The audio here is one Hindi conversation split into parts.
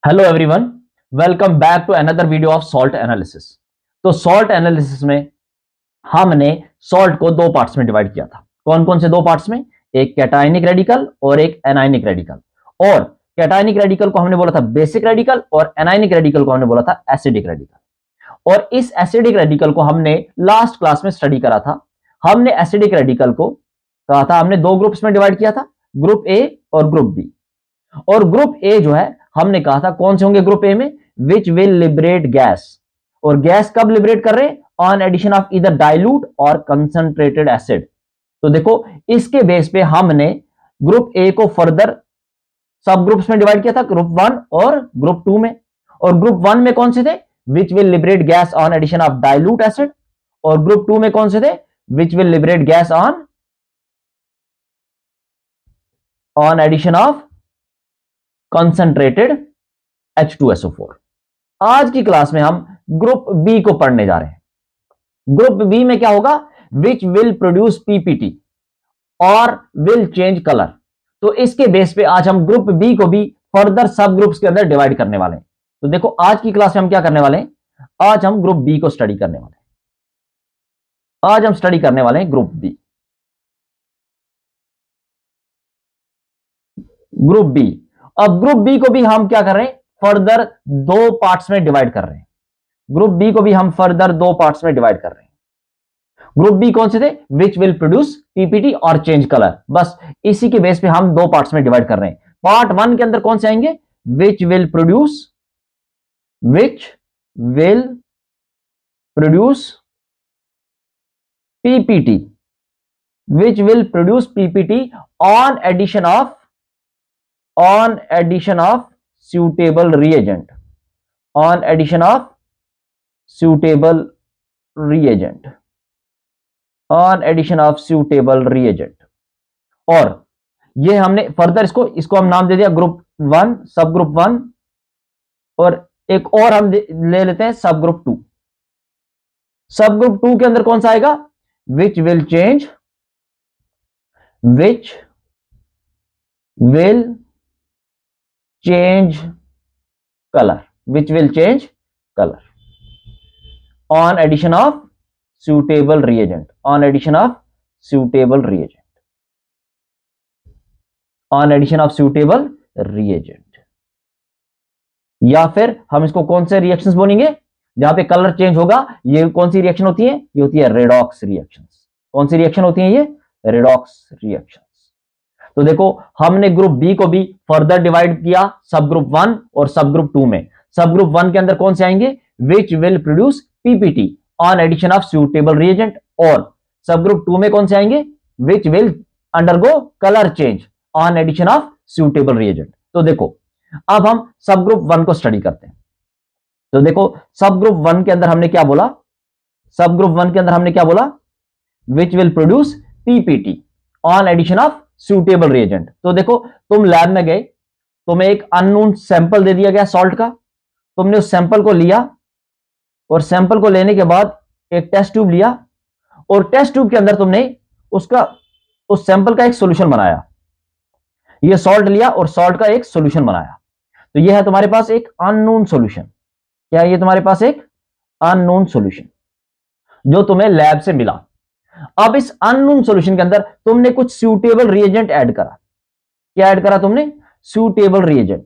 Hello everyone, welcome back to another video of salt analysis. तो सॉल्ट एनालिसिस में हमने सॉल्ट को दो पार्ट्स में डिवाइड किया था। कौन कौन से दो पार्ट्स में? एक कैटायनिक रेडिकल और एक एनायनिक रेडिकल। और कैटायनिक रेडिकल को हमने बोला था बेसिक रेडिकल और एनायनिक रेडिकल को हमने बोला था एसिडिक रेडिकल। और इस एसिडिक रेडिकल को हमने लास्ट क्लास में स्टडी करा था। हमने एसिडिक रेडिकल को कहा था, हमने दो ग्रुप्स में डिवाइड किया था, ग्रुप ए और ग्रुप बी। और ग्रुप ए जो है हमने कहा था कौन से होंगे ग्रुप ए में? विच विल लिबरेट गैस। और गैस कब लिबरेट कर रहे हैं? ऑन एडिशन ऑफ इधर डाइल्यूट और कंसंट्रेटेड एसिड। तो देखो इसके बेस पे हमने ग्रुप ए को फर्दर सब ग्रुप्स में डिवाइड किया था, ग्रुप वन और ग्रुप टू में। और ग्रुप वन में कौन से थे? Which will liberate gas on addition of dilute acid. और ग्रुप टू में कौन से थे? Which will liberate gas on addition of concentrated H2SO4। आज की क्लास में हम ग्रुप बी को पढ़ने जा रहे हैं। ग्रुप बी में क्या होगा? विच विल प्रोड्यूस पीपीटी और विल चेंज कलर। तो इसके बेस पे आज हम ग्रुप बी को भी फर्दर सब ग्रुप्स के अंदर डिवाइड करने वाले हैं। तो देखो आज की क्लास में हम क्या करने वाले हैं? आज हम ग्रुप बी को स्टडी करने वाले हैं। आज हम स्टडी करने वाले हैं ग्रुप बी। Group B. अब ग्रुप बी को भी हम क्या कर रहे हैं? फर्दर दो पार्ट्स में डिवाइड कर रहे हैं। ग्रुप बी को भी हम फर्दर दो पार्ट्स में डिवाइड कर रहे हैं। ग्रुप बी कौन से थे? विच विल प्रोड्यूस पीपीटी और चेंज कलर। बस इसी के बेस पे हम दो पार्ट्स में डिवाइड कर रहे हैं। पार्ट वन के अंदर कौन से आएंगे? Which will produce PPT, which will produce PPT on addition of suitable reagent, on addition of suitable reagent, on addition of suitable reagent। और ये हमने फर्दर इसको हम नाम दे दिया ग्रुप वन, सब ग्रुप वन। और एक और हम ले लेते हैं सब ग्रुप टू। सब ग्रुप टू के अंदर कौन सा आएगा? Which will change color, which will change color on addition of suitable reagent, on addition of suitable reagent। या फिर हम इसको कौन से रिएक्शंस बोलेंगे जहां पे कलर चेंज होगा? ये कौन सी रिएक्शन होती है? ये होती है रेडॉक्स रिएक्शंस। कौन सी रिएक्शन होती है ये? Redox reactions. तो देखो हमने ग्रुप बी को भी फर्दर डिवाइड किया सब ग्रुप वन और सब ग्रुप टू में। सब ग्रुप वन के अंदर कौन से आएंगे? Which will produce PPT on addition of suitable reagent. और सब ग्रुप टू में कौन से आएंगे? Which will undergo colour change on addition of suitable reagent. तो देखो अब हम सब ग्रुप वन को स्टडी करते हैं। तो देखो सब ग्रुप वन के अंदर हमने क्या बोला? सब ग्रुप वन के अंदर हमने क्या बोला? Which will produce PPT on addition of suitable reagent. तो देखो तुम लैब में गए, तुम्हें एक अननोन सैंपल दे दिया गया सॉल्ट का। तुमने उस सैंपल को लिया और सैंपल को लेने के बाद एक टेस्ट ट्यूब लिया और टेस्ट ट्यूब के अंदर तुमने उस सैंपल का एक सॉल्यूशन बनाया। ये सॉल्ट लिया और सॉल्ट का एक सॉल्यूशन बनाया। तो ये है तुम्हारे पास एक अननोन सॉल्यूशन। क्या है ये? तुम्हारे पास एक अननोन सॉल्यूशन जो तुम्हें लैब से मिला। अब इस अननोन सॉल्यूशन के अंदर तुमने कुछ सूटेबल रिएजेंट ऐड करा। क्या ऐड करा तुमने? Suitable reagent.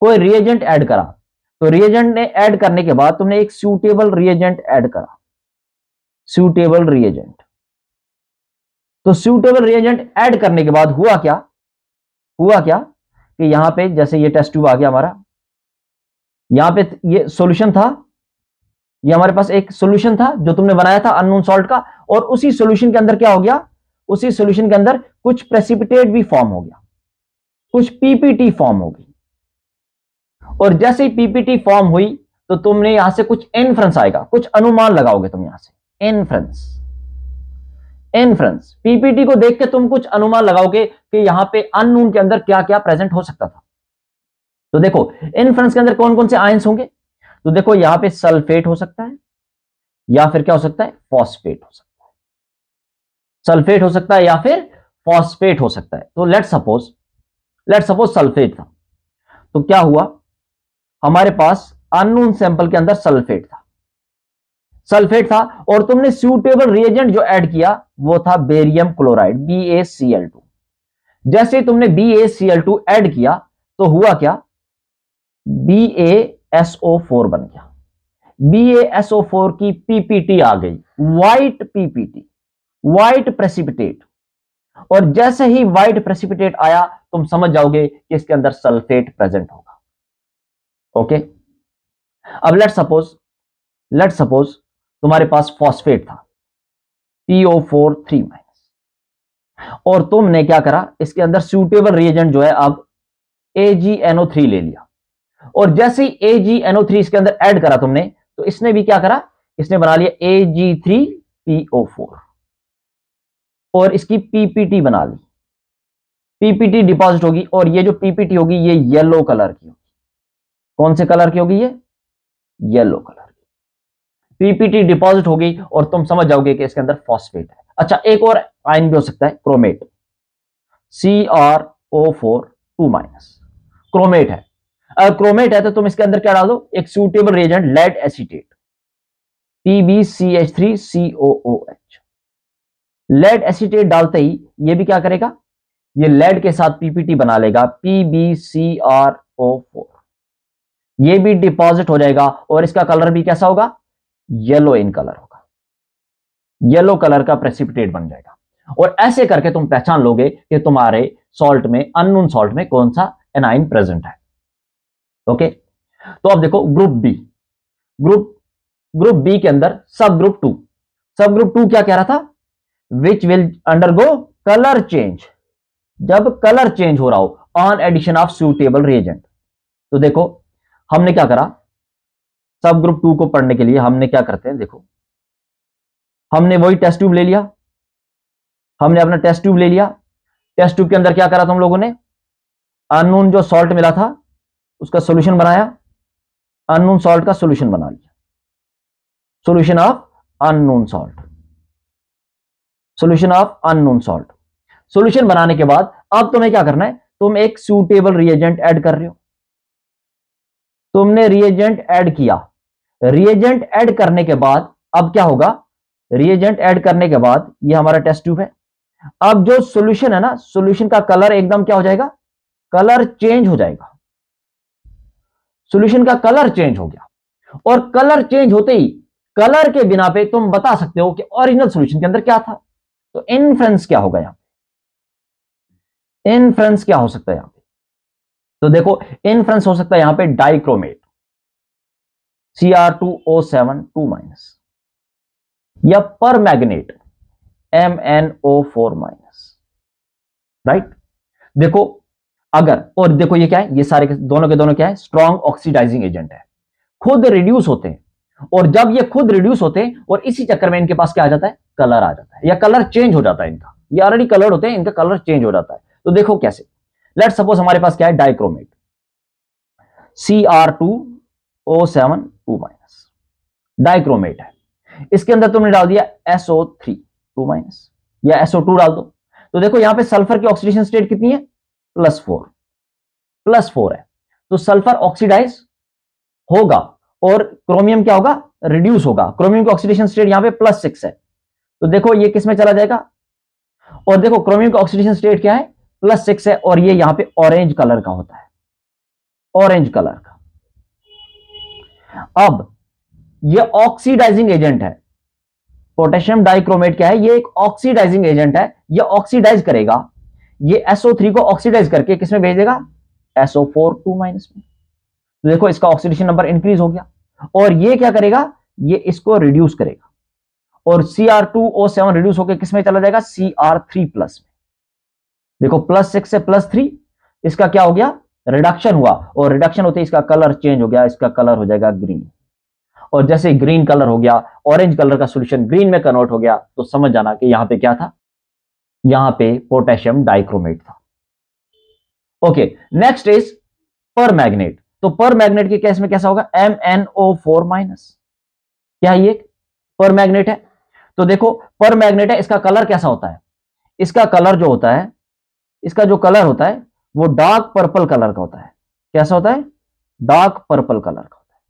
कोई रिएजेंट ऐड करा। तो रिएजेंट ने ऐड करने के बाद तुमने एक सूटेबल रिएजेंट ऐड करा। Suitable reagent. तो सूटेबल रिएजेंट ऐड करने के बाद हुआ क्या कि यहां पे जैसे ये टेस्ट ट्यूब आ गया हमारा, यहां पे ये सॉल्यूशन था, ये हमारे पास एक सॉल्यूशन था जो तुमने बनाया था अननोन सॉल्ट का। और उसी सॉल्यूशन के अंदर क्या हो गया? उसी सॉल्यूशन के अंदर कुछ प्रेसिपिटेट भी फॉर्म हो गया, कुछ पीपीटी फॉर्म हो गई। और जैसे ही पीपीटी फॉर्म हुई तो तुमने यहां से कुछ इन्फ्रेंस आएगा, कुछ अनुमान लगाओगे तुम यहां से। इन्फ्रेंस पीपीटी को देख के तुम कुछ अनुमान लगाओगे कि यहां पे अननोन के अंदर क्या क्या प्रेजेंट हो सकता था। तो देखो इन्फ्रेंस के अंदर कौन कौन से आयंस होंगे? तो देखो यहां पे सल्फेट हो सकता है, या फिर क्या हो सकता है? फॉस्फेट हो सकता है। सल्फेट हो सकता है या फिर फॉस्फेट हो सकता है। तो लेट्स सपोज सल्फेट था। तो क्या हुआ? हमारे पास अननोन सैंपल के अंदर सल्फेट था और तुमने सूटेबल रिएजेंट जो ऐड किया वो था बेरियम क्लोराइड BaCl2। जैसे तुमने BaCl2 ऐड किया तो हुआ क्या, BaSO4 बन गया। BaSO4 की पीपीटी आ गई, व्हाइट पीपीटी, व्हाइट प्रेसिपिटेट। और जैसे ही व्हाइट प्रेसिपिटेट आया तुम समझ जाओगे कि इसके अंदर सल्फेट प्रेजेंट होगा। ओके, अब लेट सपोज तुम्हारे पास फॉस्फेट था PO4 3 और तुमने क्या करा, इसके अंदर सूटेबल रिएजेंट जो है अब AgNO3 ले लिया और जैसे ही AgNO3 इसके अंदर ऐड करा तुमने तो इसने भी क्या करा, इसने बना लिया Ag3PO4 और इसकी पीपीटी बना ली। पीपीटी डिपॉजिट होगी और ये जो पीपीटी होगी ये येलो कलर की होगी। कौन से कलर की होगी, ये येलो कलर की पीपीटी डिपॉजिट होगी और तुम समझ जाओगे कि इसके अंदर फॉस्फेट है। अच्छा, एक और आयन भी हो सकता है, क्रोमेट, CrO4 2-, क्रोमेट है। अगर क्रोमेट है तो तुम इसके अंदर क्या डाल दो, एक suitable reagent lead acetate PbCH3COOH। Lead acetate डालते ही ये भी क्या करेगा, ये लेड के साथ पीपीटी बना लेगा PbCrO4, ये भी डिपॉजिट हो जाएगा और इसका कलर भी कैसा होगा, येलो इन कलर होगा, येलो कलर का प्रेसिपिटेट बन जाएगा। और ऐसे करके तुम पहचान लोगे कि तुम्हारे सॉल्ट में, अननोन सॉल्ट में कौन सा एनाइन प्रेजेंट है। ओके, तो अब देखो ग्रुप बी के अंदर सब ग्रुप टू क्या कह रहा था, which will undergo colour change, जब कलर चेंज हो रहा हो on addition of suitable reagent. तो देखो हमने क्या करा, सब ग्रुप 2 को पढ़ने के लिए हमने क्या करते हैं, देखो हमने वही टेस्ट ट्यूब ले लिया, हमने अपना टेस्ट ट्यूब ले लिया। टेस्ट ट्यूब के अंदर क्या करा तुम लोगों ने, अननोन जो सॉल्ट मिला था उसका सॉल्यूशन बनाया, अननोन सॉल्ट का सॉल्यूशन बना लिया, solution of unknown salt, solution of unknown salt. Solution बनाने के बाद अब तुम्हें क्या करना है, तुम एक सूटेबल रिएजेंट ऐड कर रहे हो। तुमने रिएजेंट ऐड किया, रिएजेंट ऐड करने के बाद अब क्या होगा, रिएजेंट ऐड करने के बाद ये हमारा टेस्ट ट्यूब है। अब जो सॉल्यूशन है ना, सॉल्यूशन का कलर एकदम क्या हो जाएगा, कलर चेंज हो जाएगा। सॉल्यूशन का कलर चेंज हो गया और कलर चेंज होते ही कलर के बिना पे तुम बता सकते हो कि ओरिजिनल सॉल्यूशन के अंदर क्या था। तो इन्फ्रेंस क्या होगा यहां पे, इन्फ्रेंस क्या हो सकता है यहां पे, तो देखो इन्फ्रेंस हो सकता है यहां पे डाइक्रोमेट Cr2O7 2-, या परमैग्नेट MnO4-, राइट। देखो अगर, और देखो ये क्या है, ये सारे दोनों के दोनों क्या है, स्ट्रॉन्ग ऑक्सीडाइजिंग एजेंट है, खुद रिड्यूस होते हैं। और जब ये खुद रिड्यूस होते हैं और इसी चक्कर में इनके पास क्या आ जाता है, कलर आ जाता है या कलर चेंज हो जाता है इनका, ये ऑलरेडी कलर्ड होते हैं, इनका कलर चेंज हो जाता है। तो देखो कैसे, लेट सपोज हमारे पास क्या है, डाइक्रोमेट Cr2O7 2-, डाइक्रोमेट है, इसके अंदर तुमने डाल दिया SO3 2- या SO2 डाल दो। तो देखो यहां पे सल्फर की ऑक्सीडेशन स्टेट कितनी है, +4 है, तो सल्फर ऑक्सीडाइज होगा और क्रोमियम क्या होगा, रिड्यूस होगा। क्रोमियम की ऑक्सीडेशन स्टेट यहां पे +6 है, तो देखो ये किस में चला जाएगा, और देखो क्रोमियम का ऑक्सीडेशन स्टेट क्या है, +6 है, और ये यहां पे ऑरेंज कलर का होता है, ऑरेंज कलर का। अब ये ऑक्सीडाइजिंग एजेंट है, पोटेशियम डाइक्रोमेट क्या है, ये एक ऑक्सीडाइजिंग एजेंट है, ये ऑक्सीडाइज करेगा, ये SO3 को ऑक्सीडाइज करके किसमें भेज देगा, SO4 2- में। तो देखो इसका ऑक्सीडेशन नंबर इंक्रीज हो गया और ये क्या करेगा, ये इसको रिड्यूस करेगा और Cr2O7 रिड्यूस होकर किसमें चला जाएगा, Cr3+ में। देखो +6 से +3, इसका क्या हो गया, रिडक्शन हुआ, और रिडक्शन होते ही इसका कलर चेंज हो गया, इसका कलर हो जाएगा ग्रीन। और जैसे ग्रीन कलर हो गया, ऑरेंज कलर का सॉल्यूशन ग्रीन में कन्वर्ट हो गया, तो समझ जाना कि यहां पे क्या था, यहां पे पोटेशियम डाइक्रोमेट था। Okay, next is परमैग्नेट। तो परमैग्नेट के केस में कैसा होगा, MnO4-, क्या ये परमैग्नेट है। तो देखो परमैग्नेट है, इसका कलर कैसा होता है, इसका कलर जो होता है, इसका जो कलर होता है वो डार्क पर्पल कलर का होता है। कैसा होता है, डार्क पर्पल कलर का होता है,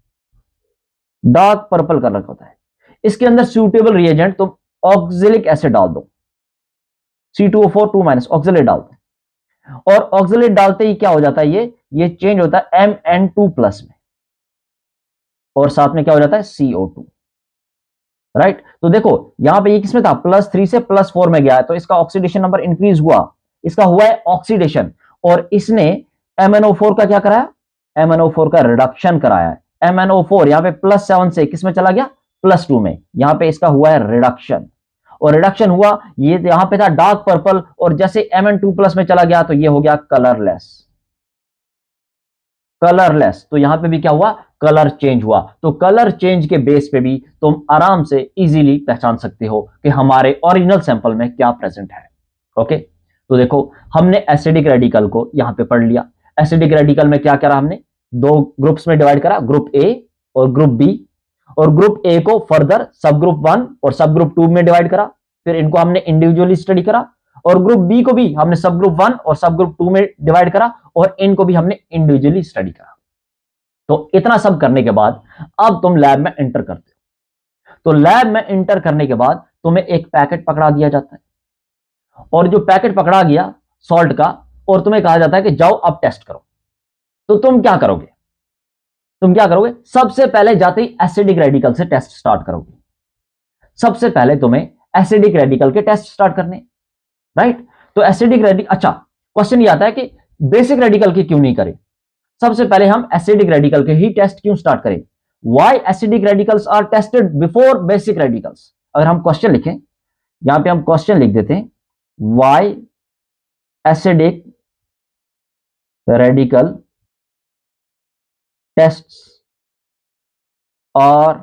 डार्क पर्पल कलर का होता है। इसके अंदर सूटेबल रिएजेंट तुम ऑक्जेलिक एसिड डाल दो, C2O4 2- ऑक्जेलेट डाल दो, और ऑक्जेलेट डालते ही क्या हो जाता है, ये चेंज होता है Mn2+ में, और साथ में क्या हो जाता है CO2, राइट। तो देखो यहां पे ये किसमें था, +3 से +4 में गया है, तो इसका ऑक्सीडेशन नंबर इंक्रीज हुआ, इसका हुआ है ऑक्सीडेशन, और इसने MnO4 का क्या कराया, MnO4 का रिडक्शन कराया है। MnO4 यहां पे +7 से किसमें चला गया, +2 में, यहां पे इसका हुआ है रिडक्शन, और रिडक्शन हुआ, ये यहां पे था डार्क पर्पल, और जैसे Mn2+ में चला गया तो ये हो गया कलरलेस, कलरलेस। तो यहां पे भी क्या हुआ, कलर चेंज हुआ। तो कलर चेंज के बेस पे भी तुम आराम से इजीली पहचान सकते हो कि हमारे ओरिजिनल सैंपल में क्या प्रेजेंट है। ओके, तो देखो हमने एसिडिक रेडिकल को यहां पे पढ़ लिया। एसिडिक रेडिकल में क्या करा, हमने दो ग्रुप्स में डिवाइड करा, ग्रुप ए और ग्रुप बी, और ग्रुप ए को फर्दर सब ग्रुप 1 और सब ग्रुप 2 में डिवाइड करा, फिर इनको हमने इंडिविजुअली स्टडी करा, और ग्रुप बी को भी हमने सब ग्रुप 1 और सब ग्रुप 2 में डिवाइड करा, और इनको भी हमने इंडिविजुअली स्टडी करा। तो इतना सब करने के बाद अब तुम लैब में एंटर करते हो। तो लैब में एंटर करने के बाद तुम्हें एक पैकेट पकड़ा दिया जाता है, और जो पैकेट पकड़ा गया सॉल्ट का, और तुम्हें कहा जाता है कि जाओ अब टेस्ट करो। तो तुम क्या करोगे, तुम क्या करोगे, सबसे पहले जाते ही एसिडिक रेडिकल से टेस्ट स्टार्ट करोगे। सबसे पहले तुम्हें एसिडिक रेडिकल के टेस्ट स्टार्ट करने, राइट। तो एसिडिक रेडिकल, अच्छा क्वेश्चन ये आता है कि बेसिक रेडिकल के क्यों नहीं करें। सबसे पहले हम एसिडिक रेडिकल के ही टेस्ट क्यों स्टार्ट करें, why acidic radicals are tested before basic radicals. अगर हम क्वेश्चन लिखें, यहां पे हम क्वेश्चन लिख देते हैं, why acidic radical tests are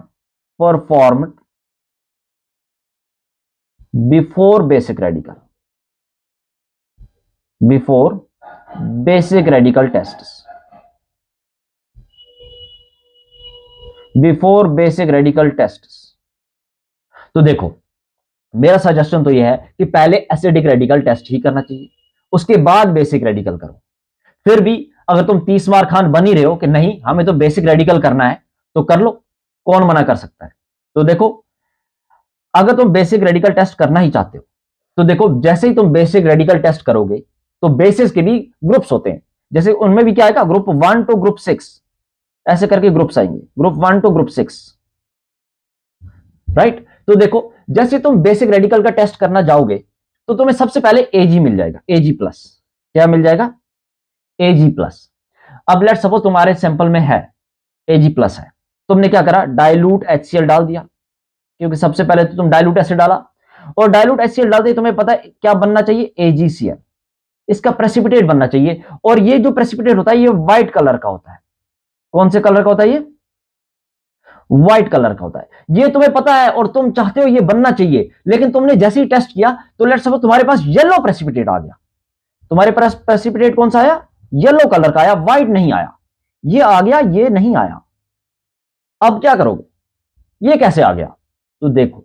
performed before basic radical, before basic radical tests, before basic radical tests. तो देखो मेरा सजेशन तो यह है कि पहले एसिडिक रेडिकल टेस्ट ही करना चाहिए, उसके बाद बेसिक रेडिकल करो। फिर भी अगर तुम 30 मार खान बन ही रहे हो कि नहीं हमें तो बेसिक रेडिकल करना है, तो कर लो, कौन मना कर सकता है। तो देखो अगर तुम बेसिक रेडिकल टेस्ट करना ही चाहते हो, तो देखो जैसे ही तुम बेसिक रेडिकल टेस्ट करोगे तो बेसिस के भी ग्रुप्स होते हैं, जैसे उनमें भी क्या आएगा, ग्रुप 1 टू ग्रुप 6, ऐसे करके ग्रुप्स आएंगे, ग्रुप 1 टू ग्रुप 6, राइट। तो देखो जैसे तुम बेसिक रेडिकल का टेस्ट करना जाओगे तो तुम्हें सबसे पहले एजी मिल जाएगा, Ag+। क्या मिल जाएगा, Ag+। अब लेट सपोज तुम्हारे सैंपल में है Ag+ है, तुमने क्या करा, डाइल्यूट HCl डाल दिया, क्योंकि सबसे पहले तो तुम डाइल्यूट एसिड डाला, और डाइल्यूट HCl डालते ही तुम्हें पता है क्या बनना चाहिए, AgCl, इसका प्रेसिपिटेट बनना चाहिए। और ये जो प्रेसिपिटेट होता है ये व्हाइट कलर का होता है। कौन से कलर का होता है, ये व्हाइट कलर का होता है, ये तुम्हें पता है और तुम चाहते हो ये बनना चाहिए, लेकिन तुमने जैसे ही टेस्ट किया तो लेट्स सपोज तुम्हारे पास येलो प्रेसिपिटेट आ गया, तुम्हारे पास प्रेसिपिटेट कौन सा आया, येलो कलर का आया, व्हाइट नहीं आया, ये आ गया, ये नहीं आया। अब क्या करोगे, ये कैसे आ गया, तो देखो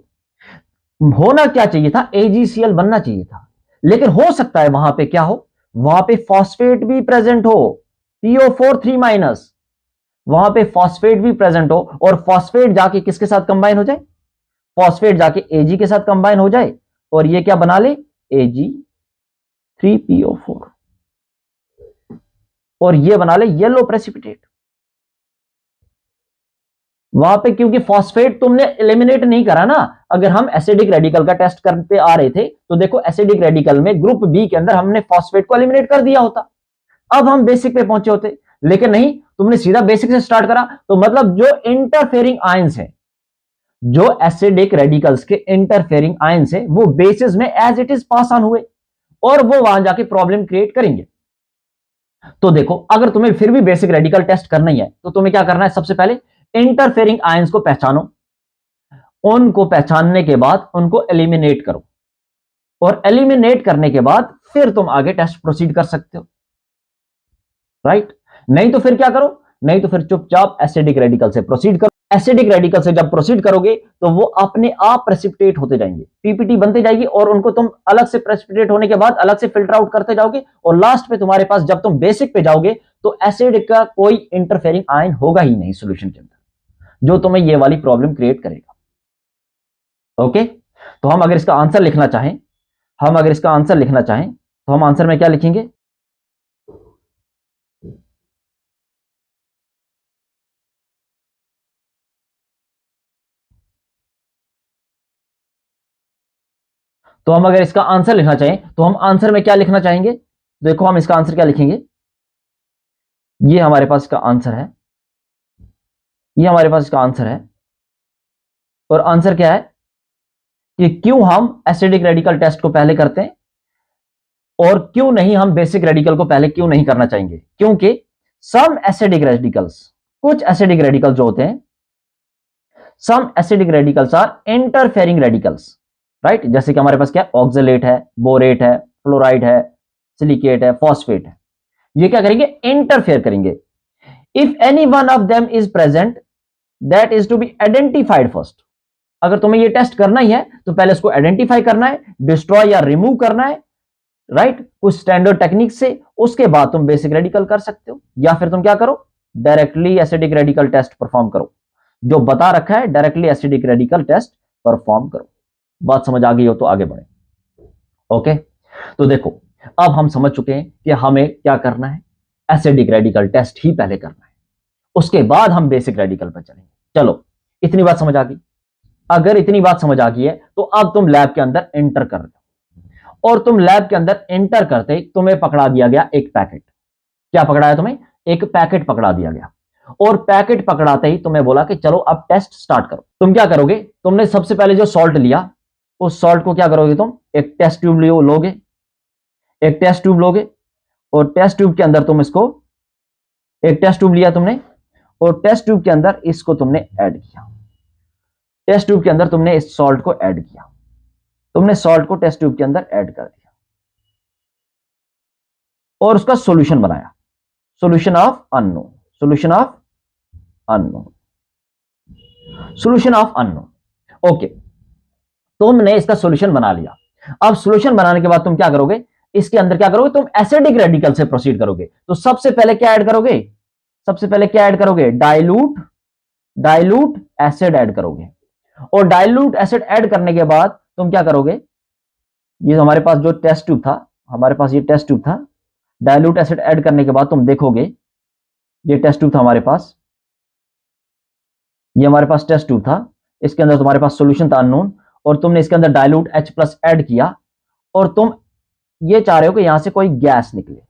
होना क्या चाहिए था, AgCl बनना चाहिए था, लेकिन हो सकता है वहां पे क्या हो, वहां पे फॉस्फेट भी प्रेजेंट हो, PO4 3-, वहां पे फॉस्फेट भी प्रेजेंट हो, और फॉस्फेट जाके किसके साथ कंबाइन हो जाए, फॉस्फेट जाके Ag के साथ कंबाइन हो जाए, और ये क्या बना ले, Ag3PO4, और ये बना ले येलो प्रेसिपिटेट। वहां पे क्योंकि फॉस्फेट तुमने एलिमिनेट नहीं करा ना, अगर हम एसिडिक रेडिकल का टेस्ट करते आ रहे थे तो देखो एसिडिक रेडिकल में ग्रुप बी के अंदर हमने फॉस्फेट को एलिमिनेट कर दिया होता, अब हम बेसिक पे पहुंचे होते, लेकिन नहीं, तुमने सीधा बेसिक से स्टार्ट करा। तो मतलब जो इंटरफेयरिंग आयंस है, जो एसिडिक रेडिकल्स के इंटरफेयरिंग आयंस है, वो बेसिस में as it is pass on हुए, और वो वहां जाके प्रॉब्लम क्रिएट करेंगे। तो देखो अगर तुम्हें फिर भी बेसिक रेडिकल टेस्ट करना ही है तो तुम्हें क्या करना है, सबसे पहले इंटरफेयरिंग आयंस को पहचानो, उनको पहचानने के बाद उनको एलिमिनेट करो, और एलिमिनेट करने के बाद फिर तुम आगे टेस्ट प्रोसीड कर सकते हो, राइट। नहीं तो फिर क्या करो, नहीं तो फिर चुपचाप एसिडिक रेडिकल से प्रोसीड करो। एसिडिक रेडिकल से जब प्रोसीड करोगे तो वो अपने आप प्रेसिपिटेट होते जाएंगे, पीपीटी बनते जाएगी, और उनको तुम अलग से प्रेसिपिटेट होने के बाद अलग से फिल्टर आउट करते जाओगे, और लास्ट पे तुम्हारे पास जब तुम बेसिक पे जाओगे तो एसिड का कोई इंटरफेरिंग आयन होगा ही नहीं सॉल्यूशन के अंदर, जो तुम्हें ये वाली प्रॉब्लम क्रिएट करेगा। ओके, तो हम अगर इसका आंसर लिखना चाहें, तो हम आंसर में क्या लिखेंगे? तो हम अगर इसका आंसर लिखना चाहें तो हम आंसर में क्या लिखना चाहेंगे? देखो हम इसका आंसर क्या लिखेंगे, ये हमारे पास इसका आंसर है, ये हमारे पास इसका आंसर है। और आंसर क्या है कि क्यों हम एसिडिक रेडिकल टेस्ट को पहले करते हैं और क्यों नहीं हम बेसिक रेडिकल को पहले क्यों नहीं करना चाहेंगे? क्योंकि सम एसिडिक रेडिकल्स, कुछ एसिडिक रेडिकल जो होते हैं, some acidic radicals are interfering radicals, right? जैसे कि हमारे पास क्या, ऑक्सलेट है, बोरेट है, फ्लोराइड है, सिलिकेट है, फॉस्फेट है, ये क्या करेंगे? इंटरफेयर करेंगे। If any one of them is present that is to be identified first. अगर तुम्हें ये टेस्ट करना ही है तो पहले इसको आइडेंटिफाई करना है, डिस्ट्रॉय या रिमूव करना है, राइट? कुछ स्टैंडर्ड टेक्निक से, उसके बाद तुम बेसिक रेडिकल कर सकते हो, या फिर तुम क्या करो, directly acidic radical test perform करो, जो बता रखा है directly acidic radical test perform करो। बात समझ आ गई हो तो आगे बढ़े। ओके, तो देखो अब हम समझ चुके हैं कि हमें क्या करना है, एसिडिक रेडिकल टेस्ट ही पहले करना है, उसके बाद हम बेसिक रेडिकल पर चलेंगे। चलो, इतनी बात समझ आ गई। अगर इतनी बात समझ आ गई है तो अब तुम लैब के अंदर एंटर कर रहे हो, और तुम लैब के अंदर एंटर करते ही तुम्हें पकड़ा दिया गया एक पैकेट। क्या पकड़ाया तुम्हें? एक पैकेट पकड़ा दिया गया, और पैकेट पकड़ाते ही तुम्हें बोला कि चलो अब टेस्ट स्टार्ट करो। तुम क्या करोगे? तुमने सबसे पहले जो सॉल्ट लिया, उस सॉल्ट को क्या करोगे? तुम एक टेस्ट ट्यूब लोगे, एक टेस्ट ट्यूब लोगे, और टेस्ट ट्यूब के अंदर तुम इसको, एक टेस्ट ट्यूब लिया तुमने, और टेस्ट ट्यूब के अंदर इसको तुमने ऐड किया, टेस्ट ट्यूब के अंदर तुमने इस सॉल्ट को ऐड किया, तुमने सॉल्ट को टेस्ट ट्यूब के अंदर ऐड कर दिया, और उसका सॉल्यूशन बनाया, solution of unknown, solution of unknown, solution of unknown. Okay, तुमने इसका सॉल्यूशन बना लिया। अब सॉल्यूशन बनाने के बाद तुम क्या करोगे? इसके अंदर क्या करोगे? तुम एसिडिक रेडिकल से प्रोसीड करोगे। तो सबसे पहले क्या ऐड करोगे? सबसे पहले क्या ऐड करोगे? डाइल्यूट एसिड ऐड करोगे, और डाइल्यूट एसिड ऐड करने के बाद तुम क्या करोगे? ये हमारे पास जो टेस्ट ट्यूब था, हमारे पास ये टेस्ट ट्यूब था, डाइल्यूट एसिड ऐड करने के बाद तुम देखोगे, ये टेस्ट ट्यूब था हमारे पास, ये हमारे पास टेस्ट ट्यूब था, इसके अंदर तुम्हारे पास सॉल्यूशन था अननोन, और तुमने इसके अंदर डाइल्यूट H+ ऐड किया, और तुम ये चाह रहे हो कि यहां से कोई गैस निकले,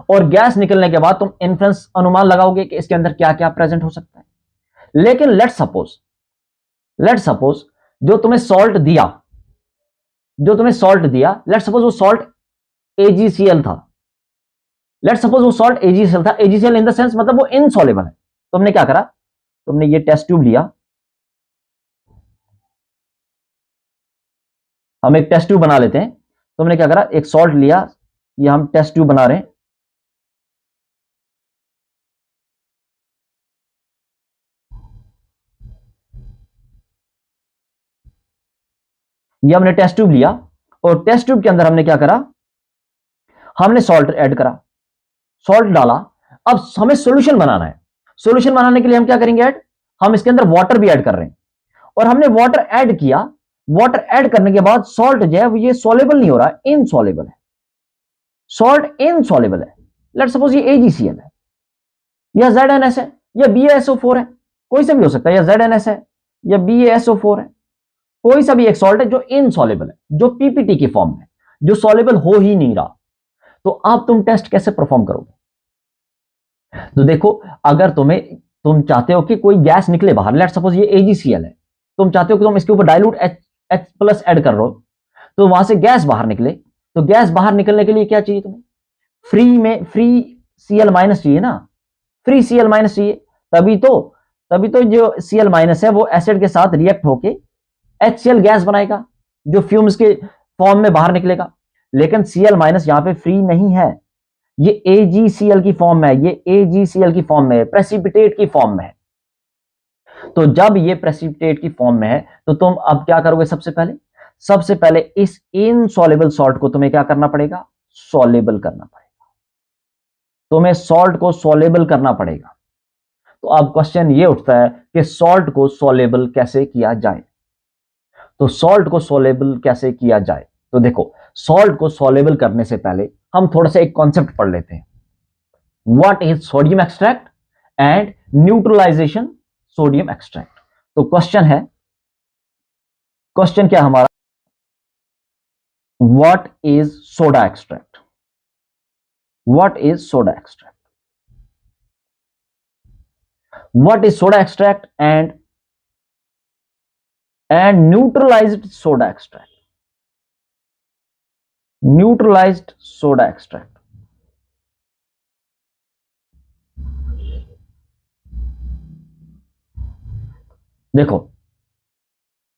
और गैस निकलने के बाद तुम इन्फ्रेंस अनुमान लगाओगे कि इसके अंदर क्या क्या प्रेजेंट हो सकता है। लेकिन लेट सपोज जो तुम्हें सॉल्ट दिया, लेट सपोज वो सॉल्ट AgCl था, लेट सपोज वो सॉल्ट AgCl था, AgCl इन द सेंस मतलब वो इनसॉल्युबल है। तुमने क्या करा? तुमने ये टेस्ट ट्यूब लिया, हम एक टेस्ट ट्यूब बना लेते हैं। तुमने क्या करा? एक सॉल्ट लिया, ये हम टेस्ट ट्यूब बना रहे हैं, ये हमने टेस्ट ट्यूब लिया, और टेस्ट ट्यूब के अंदर हमने क्या करा? हमने सॉल्ट ऐड करा, सॉल्ट डाला। अब हमें सॉल्यूशन बनाना है, सॉल्यूशन बनाने के लिए हम क्या करेंगे? ऐड, हम इसके अंदर वाटर भी ऐड कर रहे हैं, और हमने वाटर ऐड किया। वाटर ऐड करने के बाद सॉल्ट जो है ये सॉल्युबल नहीं हो रहा, इनसॉल्युबल है, सॉल्ट इनसॉल्युबल है। लेट सपोज ये AgCl है, या ZnS है, या BaSO4 है, कोई सा भी हो सकता है, या ZnS है, या BaSO4 है, कोई सा भी एक सॉल्ट है जो इनसॉल्युबल है, जो पीपीटी की फॉर्म में, जो सॉल्युबल हो ही नहीं रहा। तो अब तुम टेस्ट कैसे परफॉर्म करोगे? तो देखो, अगर तुम चाहते हो कि कोई गैस निकले बाहर, लेट सपोज ये AgCl है, तुम चाहते हो कि तुम इसके ऊपर डाइल्यूट H+ ऐड कर रहे हो, तो वहां से गैस बाहर निकले, तो गैस बाहर निकलने के लिए क्या चाहिए तुम्हें? फ्री Cl- चाहिए ना, फ्री Cl- चाहिए, तभी तो जो Cl- है वो एसिड के साथ रिएक्ट होके HCl गैस बनाएगा, जो फ्यूम्स के फॉर्म में बाहर निकलेगा। लेकिन Cl- यहां पे फ्री नहीं है, ये AgCl की फॉर्म में है, ये AgCl की फॉर्म में है, प्रेसिपिटेट की फॉर्म में है। तो जब ये प्रेसिपिटेट की फॉर्म में है तो तुम अब क्या करोगे? सबसे पहले इस इनसॉल्युबल सॉल्ट को तुम्हें क्या करना पड़ेगा? सॉल्युबल करना पड़ेगा। तुम्हें सॉल्ट को सॉल्युबल करना पड़ेगा। तो अब क्वेश्चन ये उठता है कि सॉल्ट को सॉल्युबल कैसे किया जाए। तो सॉल्ट को सॉल्युबल कैसे किया जाए? तो देखो, सॉल्ट को सॉल्युबल करने से पहले हम थोड़ा सा एक कॉन्सेप्ट पढ़ लेते हैं। What is sodium extract and neutralization sodium extract. तो क्वेश्चन क्या हमारा? What is soda extract? What is soda extract? What is soda extract and neutralized soda extract? Neutralized soda extract. देखो,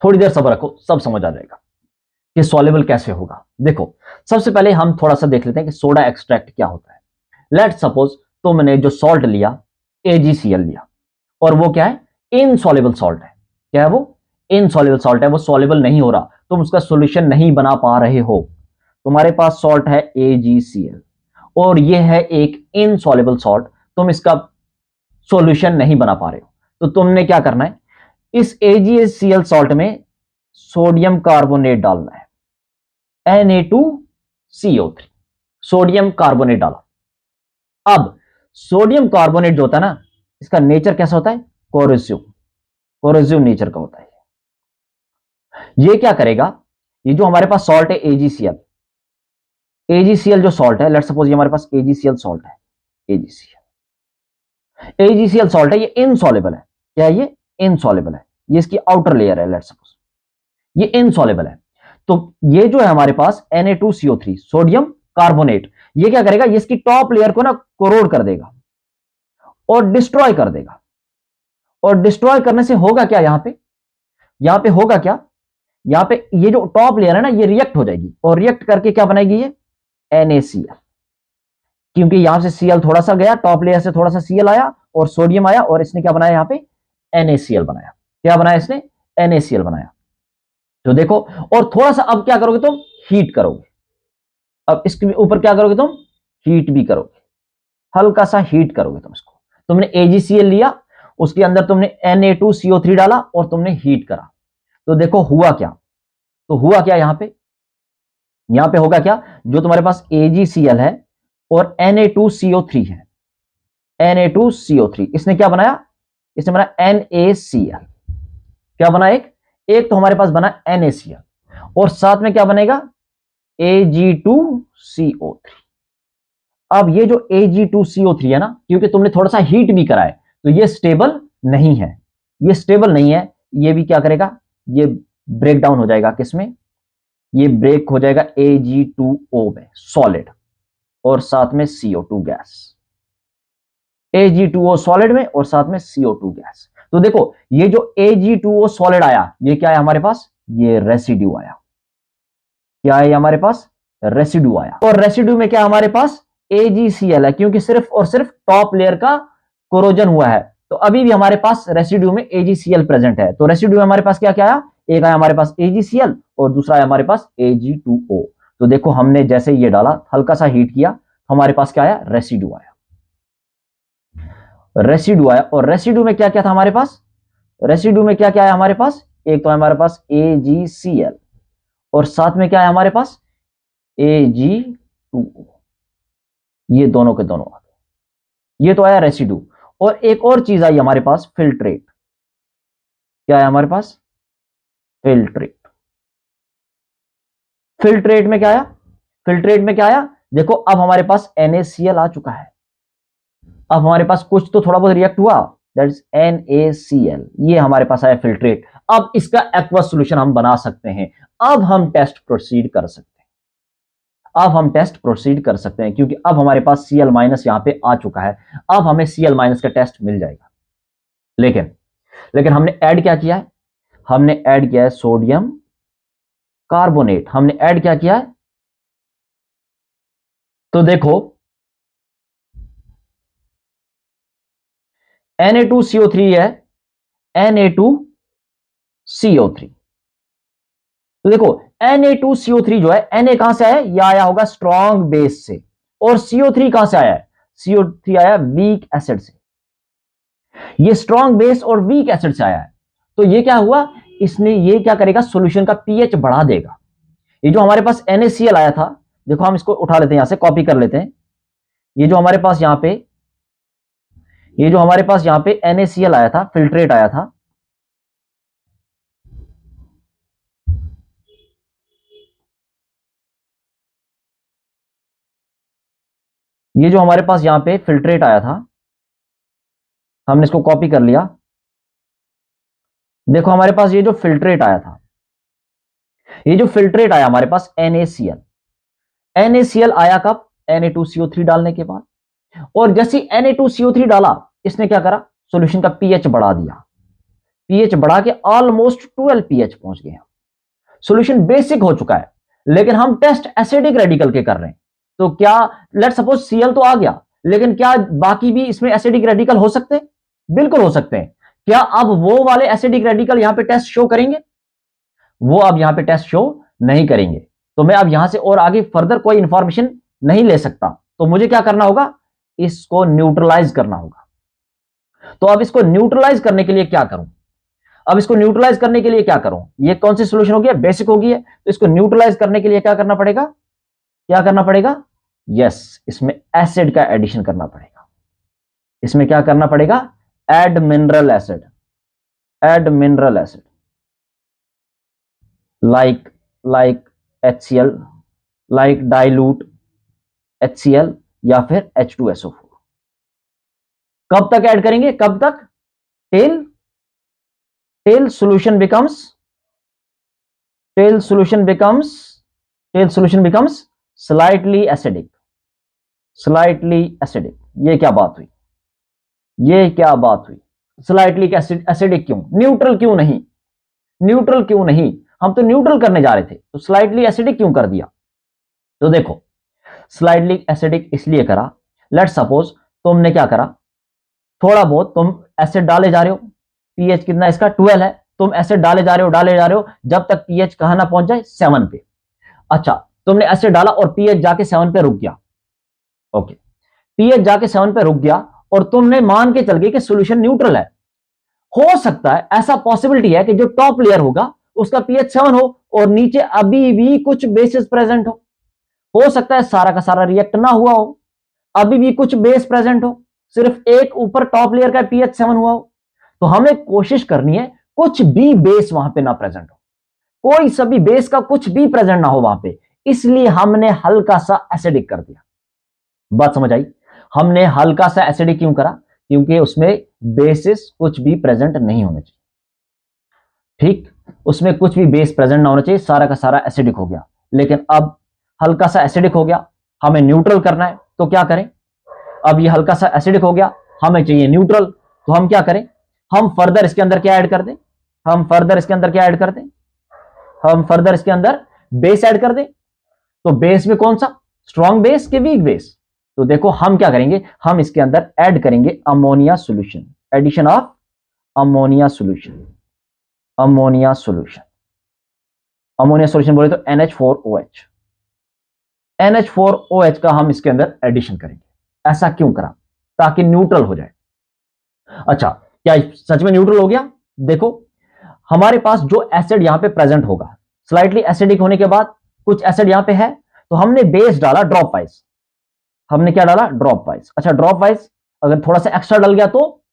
थोड़ी देर सब्र रखो, सब समझ आ जाएगा कि सॉल्युबल कैसे होगा। देखो, सबसे पहले हम थोड़ा सा देख लेते हैं कि सोडा एक्सट्रैक्ट क्या होता है। लेट सपोज तुमने जो सॉल्ट लिया, AgCl लिया, और वो क्या है? इनसॉल्युबल सॉल्ट है। क्या है वो? इनसॉल्युबल सॉल्ट है, वो सॉल्युबल नहीं हो रहा, तुम उसका सॉल्यूशन नहीं बना पा रहे हो। तुम्हारे पास सॉल्ट है AgCl और ये है एक इनसॉल्युबल सॉल्ट, तुम इसका सॉल्यूशन नहीं बना पा रहे हो। तो तुमने क्या करना है? इस AgCl सॉल्ट में सोडियम कार्बोनेट डालना है, Na2CO3, सोडियम कार्बोनेट डाला। अब सोडियम कार्बोनेट जो होता है ना, इसका नेचर कैसा होता है? कोरोसिव नेचर का होता है। ये क्या करेगा? ये जो हमारे पास सॉल्ट है AgCl जो सॉल्ट है, लेट सपोज ये हमारे पास AgCl सॉल्ट है, AgCl सॉल्ट है, ये इनसॉल्युबल है। क्या है? ये इनसॉल्युबल है, ये इसकी आउटर लेयर है, लेट सपोज ये इनसॉल्युबल है। तो ये जो है हमारे पास Na2CO3 सोडियम कार्बोनेट, ये क्या करेगा? ये इसकी टॉप लेयर को ना कोरोड कर देगा और डिस्ट्रॉय कर देगा। और डिस्ट्रॉय करने से होगा क्या? यहां पे होगा क्या? यहां पे ये जो टॉप लेयर है ना, ये रिएक्ट हो जाएगी और रिएक्ट करके क्या बनाएगी? ये NaCl। क्योंकि यहां से Cl थोड़ा सा गया, टॉप लेयर से थोड़ा सा Cl आया और सोडियम आया, और इसने क्या बनाया? यहां पे NaCl बनाया। क्या बनाया इसने? NaCl बनाया। तो देखो, और थोड़ा सा अब क्या करोगे तुम? हीट करोगे। अब इसके ऊपर क्या करोगे तुम? हीट भी करोगे, हल्का सा हीट करोगे तुम इसको। तुमने AgCl लिया, उसके अंदर तुमने Na2CO3 डाला और तुमने हीट करा। तो देखो हुआ क्या? तो हुआ क्या यहां पे होगा क्या? जो तुम्हारे पास AgCl है और Na2CO3 है, Na2CO3, इसने क्या बनाया? इसने बनाया NaCl। क्या बना? एक तो हमारे पास बना NaCl और साथ में क्या बनेगा? Ag2CO3। अब ये जो Ag2CO3 है ना, क्योंकि तुमने थोड़ा सा हीट भी करा है, तो ये स्टेबल नहीं है। ये स्टेबल नहीं है, ये भी क्या करेगा? ये ब्रेक डाउन हो जाएगा। किसमें? ये ब्रेक हो जाएगा Ag2O में, सॉलिड, और साथ में CO2 गैस। Ag2O सॉलिड में और साथ में CO2 गैस। तो देखो, ये जो Ag2O सॉलिड आया, ये क्या है हमारे पास? ये रेसिड्यू आया। क्या है हमारे पास? रेसिड्यू आया। और रेसिड्यू में क्या हमारे पास? AgCl है, क्योंकि सिर्फ और सिर्फ टॉप लेयर का कोरोजन हुआ है, तो अभी भी हमारे पास रेसिड्यू में AgCl प्रेजेंट है। तो रेसिड्यू में हमारे पास क्या क्या आया? एक आया हमारे पास AgCl और दूसरा आया हमारे पास Ag2O। तो देखो, हमने जैसे ये डाला, हल्का सा हीट किया, हमारे पास क्या आया? रेसिड्यू आया। रेसिड्यू आया, और रेसिड्यू में क्या क्या था हमारे पास? रेसिड्यू में क्या क्या आया हमारे पास? एक तो हमारे पास AgCl और साथ में क्या है हमारे पास? Ag2O। ये दोनों के दोनों आ गए। ये तो आया रेसिड्यू। और एक और चीज आई हमारे पास, फिल्ट्रेट। क्या है हमारे पास? फिल्ट्रेट। फिल्ट्रेट में क्या आया? फिल्ट्रेट में क्या आया? देखो, अब हमारे पास NaCl आ चुका है। अब हमारे पास कुछ तो थोड़ा बहुत रिएक्ट हुआ, दैट इज NaCl। ये हमारे पास आया फिल्ट्रेट। अब इसका एक्वस सॉल्यूशन हम बना सकते हैं। अब हम टेस्ट प्रोसीड कर सकते हैं। क्योंकि अब हमारे पास Cl माइनस यहां पे आ चुका है। अब हमें Cl माइनस का टेस्ट मिल जाएगा। लेकिन हमने ऐड क्या किया है? हमने ऐड किया है सोडियम कार्बोनेट। हमने ऐड क्या किया है? तो देखो, Na2CO3 है, Na2CO3। तो देखो Na2CO3 जो है, Na कहां से आया, यह आया होगा स्ट्रॉन्ग बेस से, और CO3 कहां से आया है, CO3 आया वीक एसिड से। ये स्ट्रॉन्ग बेस और वीक एसिड से आया है, तो ये क्या हुआ, इसने ये क्या करेगा, सॉल्यूशन का पीएच बढ़ा देगा। ये जो हमारे पास NaCl आया था, देखो हम इसको उठा लेते हैं, यहां से कॉपी कर लेते हैं। ये जो हमारे पास यहां पे, ये जो हमारे पास यहां पे NaCl आया था, फिल्ट्रेट आया था, ये जो हमारे पास यहां पे फिल्ट्रेट आया था, हमने इसको कॉपी कर लिया। देखो हमारे पास ये जो फिल्ट्रेट आया था, ये जो फिल्ट्रेट आया हमारे पास NaCl, NaCl आया कब, Na2CO3 डालने के बाद। और जैसे Na2CO3 डाला, इसने क्या करा, सॉल्यूशन का पीएच बढ़ा दिया। पीएच बढ़ा के ऑलमोस्ट 12 पीएच पहुंच गए। सॉल्यूशन बेसिक हो चुका है, लेकिन हम टेस्ट एसिडिक रेडिकल के कर रहे हैं। तो क्या, लेट सपोज Cl तो आ गया, लेकिन क्या बाकी भी इसमें एसिडिक रेडिकल हो सकते हैं, बिल्कुल हो सकते हैं। क्या अब वो वाले एसिडिक रेडिकल यहां पे टेस्ट शो करेंगे, वो अब यहां पे टेस्ट शो नहीं करेंगे। तो मैं अब यहां से और आगे फर्दर कोई इंफॉर्मेशन नहीं ले सकता, तो मुझे क्या करना होगा, इसको न्यूट्रलाइज करना होगा। तो अब इसको न्यूट्रलाइज करने के लिए क्या करूं, अब इसको न्यूट्रलाइज करने के लिए क्या करूं, ये कौन सी सॉल्यूशन हो गया, बेसिक हो गई है, तो इसको न्यूट्रलाइज करने के लिए क्या करना पड़ेगा, क्या करना पड़ेगा, यस, इसमें एसिड का एडिशन करना पड़ेगा। इसमें क्या करना पड़ेगा, add mineral acid, add mineral acid, like HCl, like dilute HCl या फिर H2SO4। कब तक ऐड करेंगे, कब तक, till solution becomes slightly acidic, slightly acidic। ये क्या बात हुई, ये क्या बात हुई, स्लाइटली एसिडिक क्यों, न्यूट्रल क्यों नहीं, न्यूट्रल क्यों नहीं, हम तो न्यूट्रल करने जा रहे थे, तो स्लाइटली एसिडिक क्यों कर दिया। तो देखो स्लाइटली एसिडिक इसलिए करा, लेट सपोज तुमने क्या करा, थोड़ा बहुत तुम एसिड डाले जा रहे हो, पीएच कितना इसका 12 है, तुम एसिड डाले जा रहे हो जब तक पीएच कहां ना पहुंच जाए, 7 पे। अच्छा, तुमने एसिड डाला और पीएच जाके 7 पे रुक गया, ओके, पीएच जाके 7 पे रुक गया, और तुमने मान के चल गए कि सॉल्यूशन न्यूट्रल है। हो सकता है, ऐसा पॉसिबिलिटी है कि जो टॉप लेयर होगा उसका पीएच 7 हो और नीचे अभी भी कुछ बेसिस प्रेजेंट हो सकता है सारा का सारा रिएक्ट ना हुआ हो, अभी भी कुछ बेस प्रेजेंट हो, सिर्फ एक ऊपर टॉप लेयर का पीएच 7 हुआ हो। तो हमें कोशिश करनी है कुछ भी बेस वहां पे ना प्रेजेंट हो, कोई सभी बेस का कुछ भी प्रेजेंट ना हो वहां पे, इसलिए हमने हल्का सा एसिडिक कर दिया। बात समझ आई, हमने हल्का सा एसिडिक क्यों करा, क्योंकि उसमें बेसिस कुछ भी प्रेजेंट नहीं होने चाहिए, ठीक, उसमें कुछ भी बेस प्रेजेंट ना होना चाहिए, सारा का सारा एसिडिक हो गया। लेकिन अब हल्का सा एसिडिक हो गया, हमें न्यूट्रल करना है, तो क्या करें, अब ये हल्का सा एसिडिक हो गया, हमें चाहिए न्यूट्रल, तो हम क्या करें, हम फर्दर इसके अंदर क्या ऐड कर दें, हम फर्दर इसके अंदर क्या ऐड कर दें, हम फर्दर इसके अंदर बेस ऐड कर दें। तो बेस में कौन सा, स्ट्रॉन्ग बेस के वीक बेस, तो देखो हम क्या करेंगे, हम इसके अंदर ऐड करेंगे ammonia solution, addition of ammonia solution, ammonia solution, ammonia solution बोले तो NH4OH, NH4OH का हम इसके अंदर एडिशन करेंगे। ऐसा क्यों करा, ताकि न्यूट्रल हो जाए। अच्छा, क्या सच में न्यूट्रल हो गया, देखो हमारे पास जो एसिड यहां पे प्रेजेंट होगा, स्लाइटली एसिडिक होने के बाद कुछ एसिड यहां पे है, तो हमने बेस डाला ड्रॉप वाइज, हमने क्या डाला, ड्रॉप वाइज। अच्छा, ड्रॉप वाइज अगर थोड़ा सा एक्स्ट्रा डल गया, तो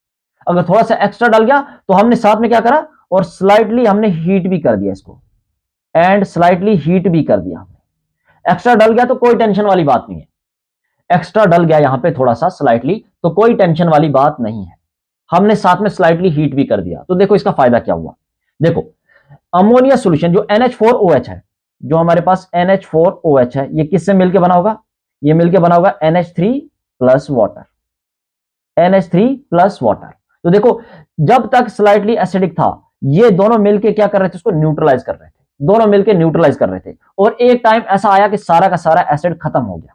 अगर थोड़ा सा एक्स्ट्रा डल गया तो हमने साथ में क्या करा, और स्लाइटली हमने हीट भी कर दिया इसको, एंड स्लाइटली हीट भी कर दिया हमने। एक्स्ट्रा डल गया तो कोई टेंशन वाली बात नहीं है, एक्स्ट्रा डल गया यहां पे थोड़ा सा स्लाइटली, तो कोई टेंशन वाली बात नहीं है, हमने साथ में स्लाइटली हीट भी कर दिया। तो देखो इसका फायदा क्या हुआ, देखो अमोनिया सॉल्यूशन जो NH4OH है, जो हमारे पास NH4OH है, ये किससे मिलकर बना होगा, ये मिलकर बना होगा NH3 plus water, NH3 plus water. तो देखो जब तक स्लाइटली एसिडिक था, ये दोनों मिलकर क्या कर रहे थे, उसको न्यूट्रलाइज कर रहे थे, दोनों मिलकर न्यूट्रलाइज कर रहे थे। और एक टाइम ऐसा आया कि सारा का सारा एसिड खत्म हो गया।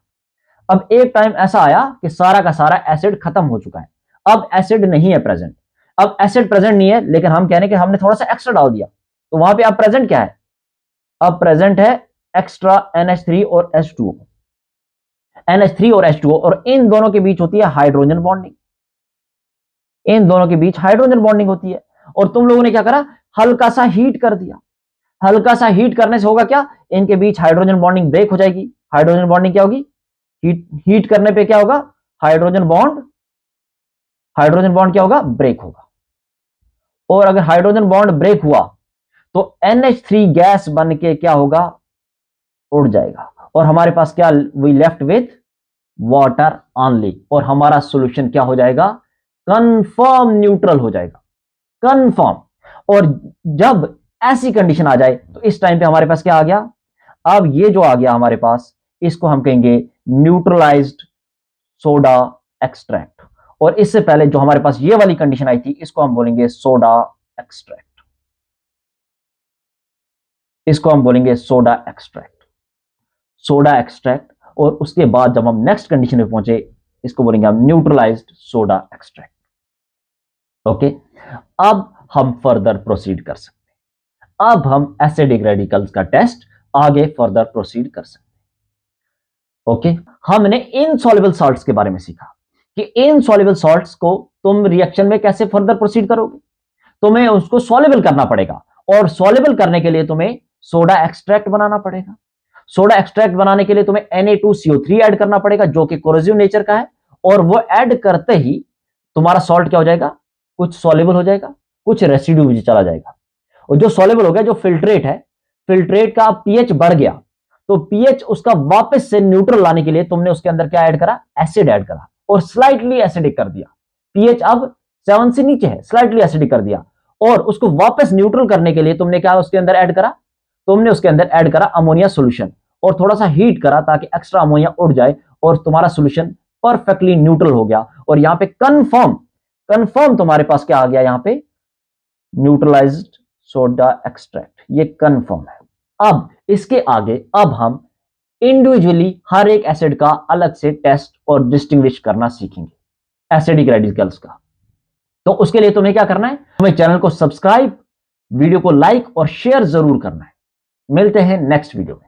अब एक टाइम ऐसा आया कि सारा का सारा एसिड खत्म हो चुका है, अब एसिड नहीं है प्रेजेंट, अब एसिड प्रेजेंट नहीं है, लेकिन हम कह रहे हैं कि हमने थोड़ा सा एक्स्ट्रा डाल दिया, तो वहां पे अब प्रेजेंट क्या है, अब प्रेजेंट है एक्स्ट्रा NH3 और H2O, NH3 और H2O, और इन दोनों के बीच होती है हाइड्रोजन बॉन्डिंग, इन दोनों के बीच हाइड्रोजन बॉन्डिंग होती है। और तुम लोगों ने क्या करा, हल्का सा हीट कर दिया, हल्का सा हीट करने से होगा क्या, इनके बीच हाइड्रोजन बॉन्डिंग ब्रेक हो जाएगी। हाइड्रोजन बॉन्डिंग क्या होगी, हीट करने पे क्या होगा, हाइड्रोजन बॉन्ड क्या होगा, ब्रेक होगा। और अगर हाइड्रोजन बॉन्ड ब्रेक हुआ तो NH3 गैस बन के क्या होगा, उड़ जाएगा, और हमारे पास क्या, we left with water only, और हमारा सॉल्यूशन क्या हो जाएगा, कंफर्म न्यूट्रल हो जाएगा, कंफर्म। और जब ऐसी कंडीशन आ जाए तो इस टाइम पे हमारे पास क्या आ गया, अब ये जो आ गया हमारे पास, इसको हम कहेंगे न्यूट्रलाइज्ड सोडा एक्सट्रैक्ट, और इससे पहले जो हमारे पास ये वाली कंडीशन आई थी, इसको हम बोलेंगे सोडा एक्सट्रैक्ट, इसको हम बोलेंगे सोडा एक्सट्रैक्ट, सोडा एक्सट्रैक्ट। और उसके बाद जब हम नेक्स्ट कंडीशन में पहुंचे, इसको बोलेंगे हम न्यूट्रलाइज्ड सोडा एक्सट्रैक्ट। ओके, अब हम फर्दर प्रोसीड कर सकते हैं, अब हम एसिडिक रेडिकल्स का टेस्ट आगे फर्दर प्रोसीड कर सकते हैं। ओके, हमने इनसॉल्युबल सॉल्ट्स के बारे में सीखा कि इनसॉल्युबल सॉल्ट्स को तुम रिएक्शन में कैसे फर्दर प्रोसीड करोगे, तुम्हें उसको सॉल्युबल करना पड़ेगा, और सॉल्युबल करने के लिए तुम्हें सोडा एक्सट्रैक्ट बनाना पड़ेगा। सोडा एक्सट्रैक्ट बनाने के लिए तुम्हें Na2CO3 ऐड करना पड़ेगा, जो कि कोरोसिव नेचर का है, और वो ऐड करते ही तुम्हारा सॉल्ट क्या हो जाएगा, कुछ सॉल्युबल हो जाएगा, कुछ रेसिड्यू भी चला जाएगा। और जो सॉल्युबल हो गया, जो फिल्ट्रेट है, फिल्ट्रेट का पीएच बढ़ गया, तो पीएच उसका वापस से न्यूट्रल लाने के लिए तुमने उसके अंदर क्या ऐड करा, एसिड ऐड करा, और स्लाइटली एसिडिक कर दिया। पीएच अब 7 से नीचे है, स्लाइटली एसिडिक कर दिया, और उसको वापस न्यूट्रल करने के लिए तुमने क्या उसके अंदर ऐड करा, तुमने उसके अंदर ऐड करा अमोनिया सॉल्यूशन, और थोड़ा सा हीट करा ताकि एक्स्ट्रा अमोनिया उड़ जाए, और तुम्हारा सॉल्यूशन परफेक्टली न्यूट्रल हो गया। और यहां पे कंफर्म तुम्हारे पास क्या आ गया, यहां पे न्यूट्रलाइज्ड सोडा एक्सट्रैक्ट, ये कंफर्म है। अब इसके आगे अब हम इंडिविजुअली हर एक एसिड का अलग से टेस्ट और डिस्टिंग्विश करना सीखेंगे, एसिडिक रेडिकल्स का। तो उसके लिए तुम्हें क्या करना है, तुम्हें चैनल को सब्सक्राइब, वीडियो को लाइक और शेयर जरूर करना है। मिलते हैं नेक्स्ट वीडियो में।